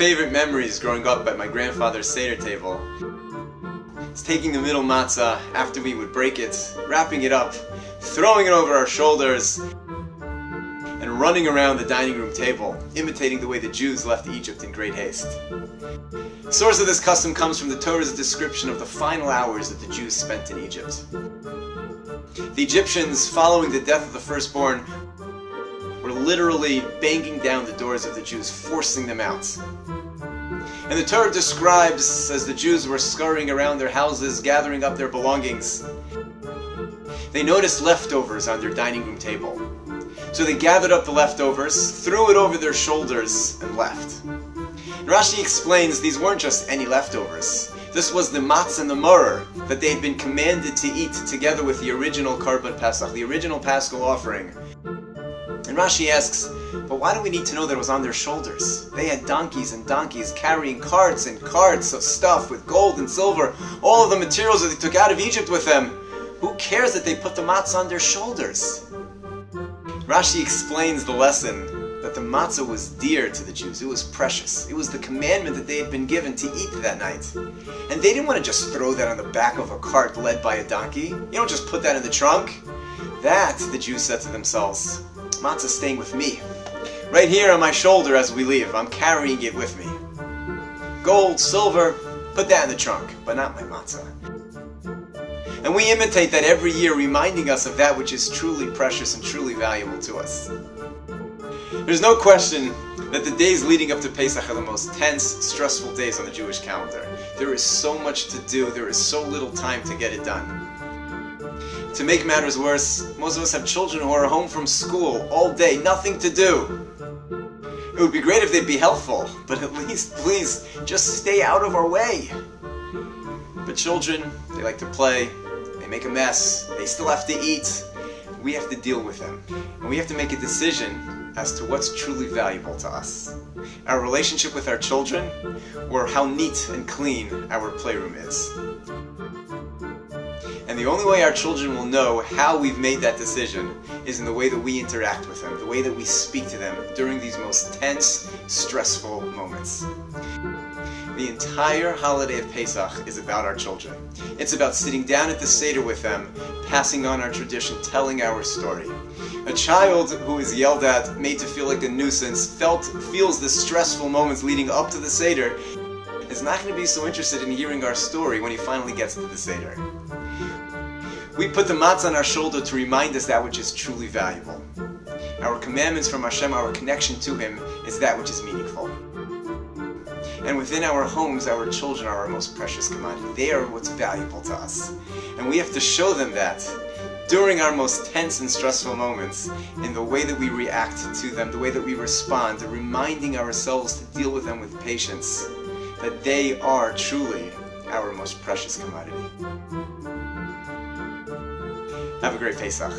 favorite memories growing up at my grandfather's Seder table is taking the middle matzah after we would break it, wrapping it up, throwing it over our shoulders, and running around the dining room table, imitating the way the Jews left Egypt in great haste. The source of this custom comes from the Torah's description of the final hours that the Jews spent in Egypt. The Egyptians, following the death of the firstborn, were literally banging down the doors of the Jews, forcing them out. And the Torah describes as the Jews were scurrying around their houses, gathering up their belongings, they noticed leftovers on their dining room table. So they gathered up the leftovers, threw it over their shoulders, and left. And Rashi explains these weren't just any leftovers. This was the matzah and the maror that they had been commanded to eat together with the original Karban Pesach, the original Paschal offering. And Rashi asks, but why do we need to know that it was on their shoulders? They had donkeys and donkeys carrying carts and carts of stuff with gold and silver, all of the materials that they took out of Egypt with them. Who cares that they put the matzah on their shoulders? Rashi explains the lesson that the matzah was dear to the Jews. It was precious. It was the commandment that they had been given to eat that night. And they didn't want to just throw that on the back of a cart led by a donkey. You don't just put that in the trunk. That, the Jews said to themselves, matzah's staying with me. Right here on my shoulder as we leave. I'm carrying it with me. Gold, silver, put that in the trunk, but not my matzah. And we imitate that every year, reminding us of that which is truly precious and truly valuable to us. There's no question that the days leading up to Pesach are the most tense, stressful days on the Jewish calendar. There is so much to do, there is so little time to get it done. To make matters worse, most of us have children who are home from school all day, nothing to do. It would be great if they'd be helpful, but at least, please, just stay out of our way. But children, they like to play, they make a mess, they still have to eat. We have to deal with them. And we have to make a decision as to what's truly valuable to us. Our relationship with our children, or how neat and clean our playroom is. And the only way our children will know how we've made that decision is in the way that we interact with them, the way that we speak to them during these most tense, stressful moments. The entire holiday of Pesach is about our children. It's about sitting down at the Seder with them, passing on our tradition, telling our story. A child who is yelled at, made to feel like a nuisance, feels the stressful moments leading up to the Seder, is not going to be so interested in hearing our story when he finally gets to the Seder. We put the matzah on our shoulder to remind us that which is truly valuable. Our commandments from Hashem, our connection to Him, is that which is meaningful. And within our homes, our children are our most precious commodity. They are what's valuable to us. And we have to show them that during our most tense and stressful moments, in the way that we react to them, the way that we respond, reminding ourselves to deal with them with patience, that they are truly our most precious commodity. Have a great Pesach.